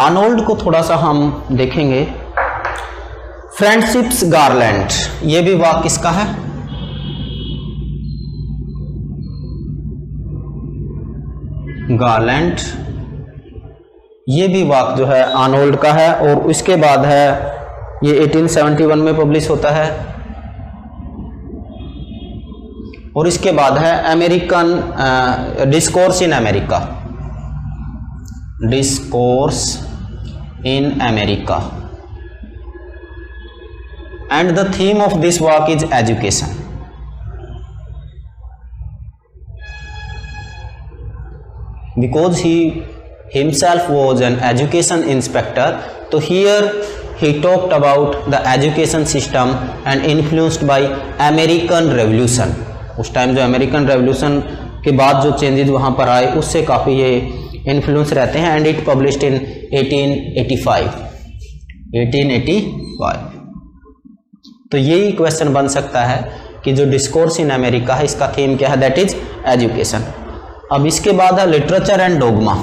आर्नोल्ड को थोड़ा सा हम देखेंगे। फ्रेंडशिप्स गार्लैंड, ये भी वाक्य किसका है? गार्लैंड, ये भी वाक्य जो है आर्नोल्ड का है, और इसके बाद है ये 1871 में पब्लिश होता है, और इसके बाद है American discourse in America, discourse in America, and the theme of this work is education. Because he himself was an education inspector, so here he talked about the education system and influenced by American Revolution। उस time जो American revolution के बाद जो changes वहाँ पर आए उससे काफ़ी ये इन्फ्लुएंस रहते हैं, एंड इट पब्लिश्ड इन 1885। तो यही क्वेश्चन बन सकता है कि जो डिस्कोर्स इन अमेरिका है इसका थीम क्या है, दैट इज एजुकेशन। अब इसके बाद है literature and dogma,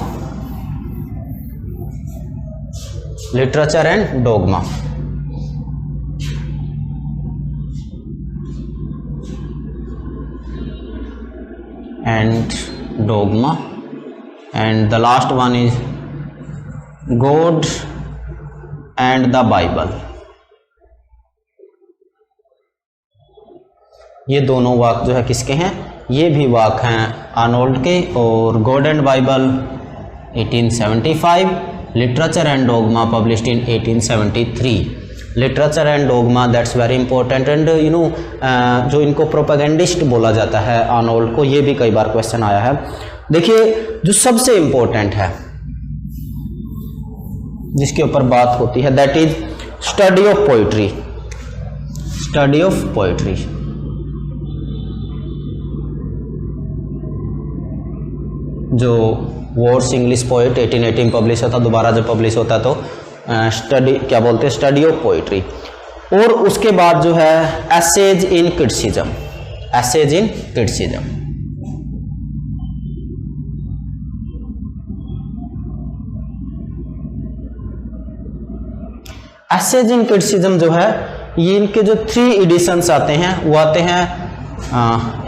literature and dogma. And dogma, and the last one is God and the Bible. ये दोनों वाक्य जो है किसके हैं? ये भी वाक्य हैं आर्नोल्ड के, और God and Bible 1875, literature and dogma published in 1873। Literature and dogma that's very important, and you know जो इनको प्रोपेगेंडिस्ट बोला जाता है आर्नोल्ड को, ये भी कई बार क्वेश्चन आया है। देखिए जो सबसे इंपॉर्टेंट है जिसके ऊपर बात होती है that is study of poetry, study of poetry. जो वर्ड्स इंग्लिश पोइट 1818 पब्लिश होता, दोबारा जब पब्लिश होता तो स्टडी क्या बोलते हैं, स्टडी ऑफ पोइट्री। और उसके बाद जो है essays in criticism, essays in criticism. Essays in criticism जो है ये इनके जो 3 एडिशंस आते हैं वो आते हैं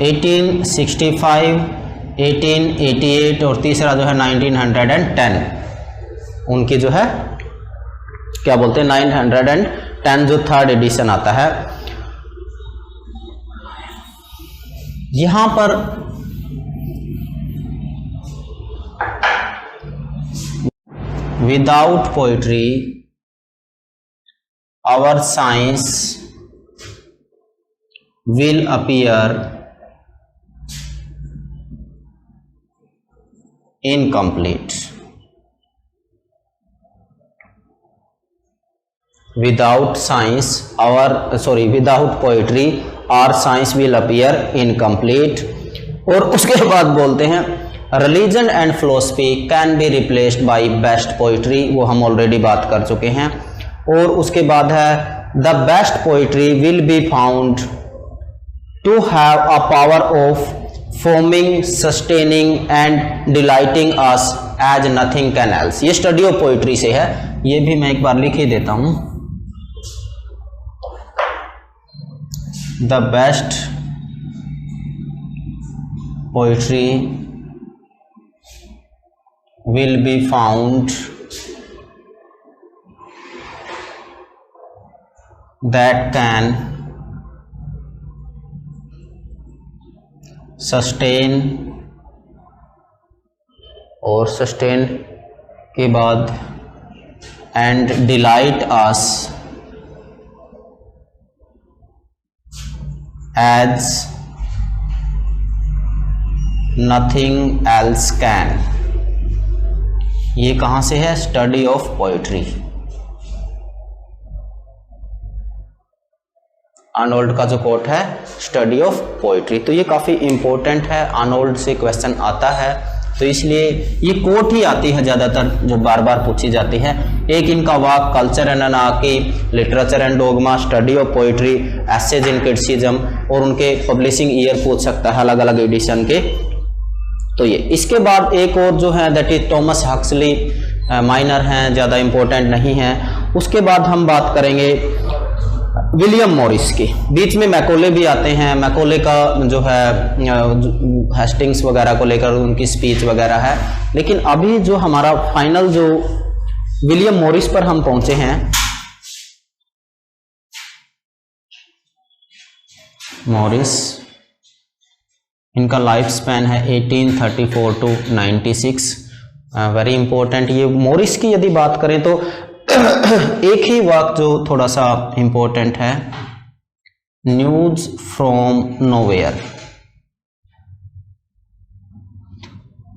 1865, 1888 और तीसरा जो है 1910। उनकी जो है क्या बोलते हैं 910 जो 3rd एडिशन आता है। यहां पर without poetry our science will appear incomplete, without poetry our science will appear incomplete। और उसके बाद बोलते हैं religion and philosophy can be replaced by best poetry, वो हम ऑलरेडी बात कर चुके हैं। और उसके बाद है the best poetry will be found to have a power of forming, sustaining and delighting us as nothing can else। ये स्टडी ऑफ पोइट्री से है, ये भी मैं एक बार लिख ही देता हूं। The best poetry will be found that can sustain और सस्टेन के बाद and delight us as nothing else can. ये कहाँ से है? Study of poetry. आर्नोल्ड का जो कोट है स्टडी ऑफ पोइट्री, तो ये काफ़ी इंपॉर्टेंट है, आर्नोल्ड से क्वेश्चन आता है, तो इसलिए ये कोट ही आती है ज़्यादातर जो बार बार पूछी जाती है। एक इनका वाक culture and anarchy, literature and dogma, study of poetry, essays in criticism, और उनके पब्लिशिंग ईयर पूछ सकता है अलग अलग एडिशन के। तो ये इसके बाद एक और जो है that is Thomas Huxley, minor हैं, ज़्यादा इंपॉर्टेंट नहीं है। उसके बाद हम बात करेंगे विलियम मॉरिस की। बीच में मैकोले भी आते हैं, मैकोले का जो है हेस्टिंग्स वगैरह को लेकर उनकी स्पीच वगैरह है, लेकिन अभी जो हमारा फाइनल जो विलियम मॉरिस पर हम पहुंचे हैं, मॉरिस, इनका लाइफ स्पैन है 1834 टू 96, वेरी इंपॉर्टेंट। ये मॉरिस की यदि बात करें तो एक ही वाक जो थोड़ा सा इंपॉर्टेंट है, न्यूज फ्रॉम नोवेयर,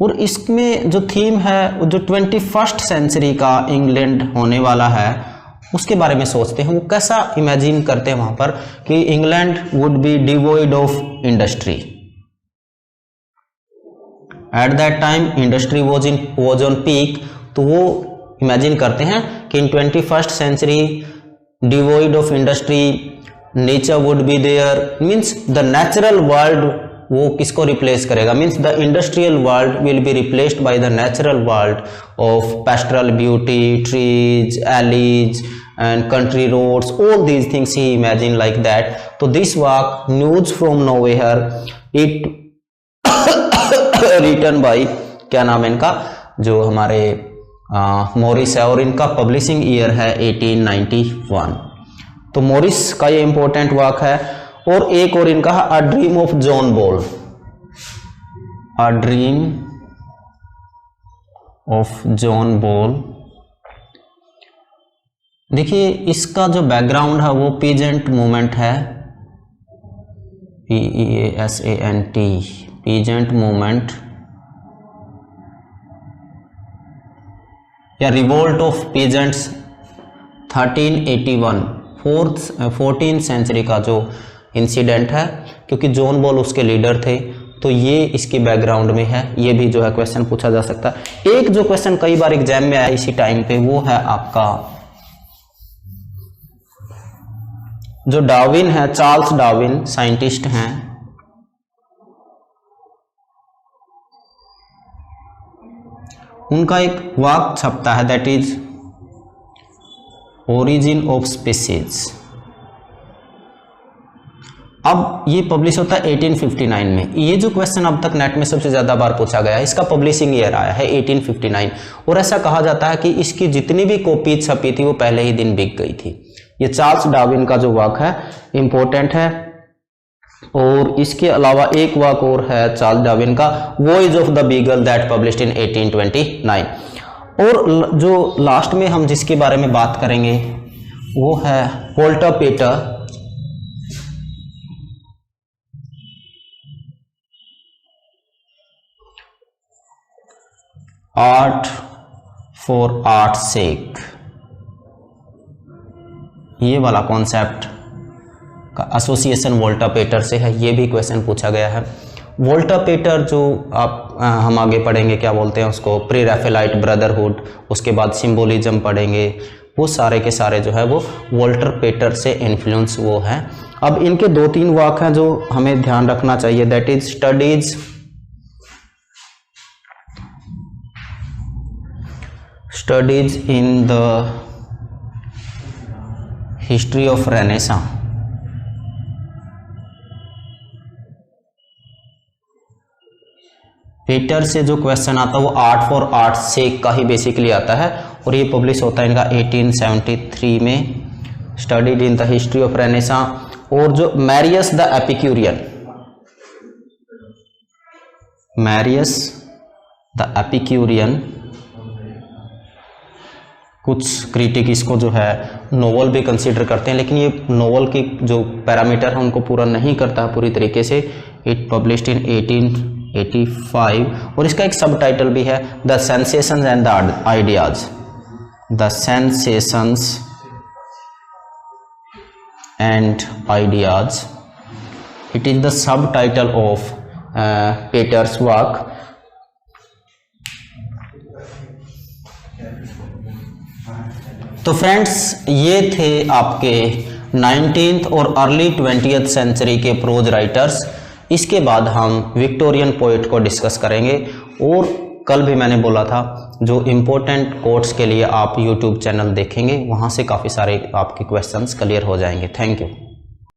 और इसमें जो थीम है जो 21st सेंचुरी का इंग्लैंड होने वाला है उसके बारे में सोचते हैं। वो कैसा इमेजिन करते हैं वहां पर कि England would be devoid of industry. At that time industry was on peak, तो वो इमेजिन करते हैं कि in 21st century devoid of industry, nature would be there, means the natural world वो किसको रिप्लेस करेगा, means the industrial world will be replaced by the natural world of pastoral beauty, trees, alleys and country roads, all these things he imagine like that. तो this work news from nowhere, it written by, क्या नाम है इनका, जो हमारे Morris है, और इनका पब्लिशिंग ईयर है 1891। तो मॉरिस का ये इंपॉर्टेंट वर्क है। और एक और इनका है a dream of John Ball, a dream of John Ball. देखिए इसका जो बैकग्राउंड है वो पीजेंट मूवमेंट है, PEASANT, पीजेंट मूवमेंट या revolt of peasants 1381, 14th century का जो इंसिडेंट है, क्योंकि जॉन बॉल उसके लीडर थे, तो ये इसके बैकग्राउंड में है। ये भी जो है क्वेश्चन पूछा जा सकता है। एक जो क्वेश्चन कई बार एग्जाम में आया इसी टाइम पे, वो है आपका जो डार्विन है, चार्ल्स डार्विन साइंटिस्ट हैं, उनका एक वाक छपता है that is origin of species. अब ये पब्लिश होता है 1859 में। ये जो क्वेश्चन अब तक नेट में सबसे ज्यादा बार पूछा गया है, इसका पब्लिशिंग ईयर आया है 1859, और ऐसा कहा जाता है कि इसकी जितनी भी कॉपी छपी थी वो पहले ही दिन बिक गई थी। ये चार्ल्स डार्विन का जो वर्क है इंपॉर्टेंट है। और इसके अलावा एक वर्क और है चार्ल्स डार्विन का, voyage of the beagle, that published इन 1829। और जो लास्ट में हम जिसके बारे में बात करेंगे वो है Walter Pater, art for art sake. ये वाला कॉन्सेप्ट का एसोसिएशन वॉल्टर पेटर से है, ये भी क्वेश्चन पूछा गया है। वॉल्टर पेटर जो हम आगे पढ़ेंगे, क्या बोलते हैं उसको, प्री रैफेलाइट ब्रदरहुड, उसके बाद सिंबोलिज्म पढ़ेंगे, वो सारे के सारे जो है वो वॉल्टर पेटर से इन्फ्लुएंस वो है। अब इनके 2-3 वर्क हैं जो हमें ध्यान रखना चाहिए, that is studies in the history of Renaissance. Pater से जो क्वेश्चन आता है वो आर्ट फॉर आर्ट सेक का ही बेसिकली आता है, और ये पब्लिश होता है इनका 1873 में, studied in the history of renaissance. और जो Marius the Epicurean, Marius the Epicurean, कुछ क्रिटिक इसको जो है नोवेल भी कंसीडर करते हैं, लेकिन ये नोवेल की जो पैरामीटर है उनको पूरा नहीं करता है पूरी तरीके से। इट पब्लिश्ड इन 1885 और इसका एक सब टाइटल भी है, the sensations and the ideas, the sensations and ideas. It is the sub title of पेटर्स work. तो फ्रेंड्स, ये थे आपके 19th और अर्ली 20th सेंचुरी के प्रोज राइटर्स। इसके बाद हम विक्टोरियन पोएट को डिस्कस करेंगे, और कल भी मैंने बोला था जो इम्पोर्टेंट कोट्स के लिए आप यूट्यूब चैनल देखेंगे, वहाँ से काफ़ी सारे आपके क्वेश्चंस क्लियर हो जाएंगे। Thank you.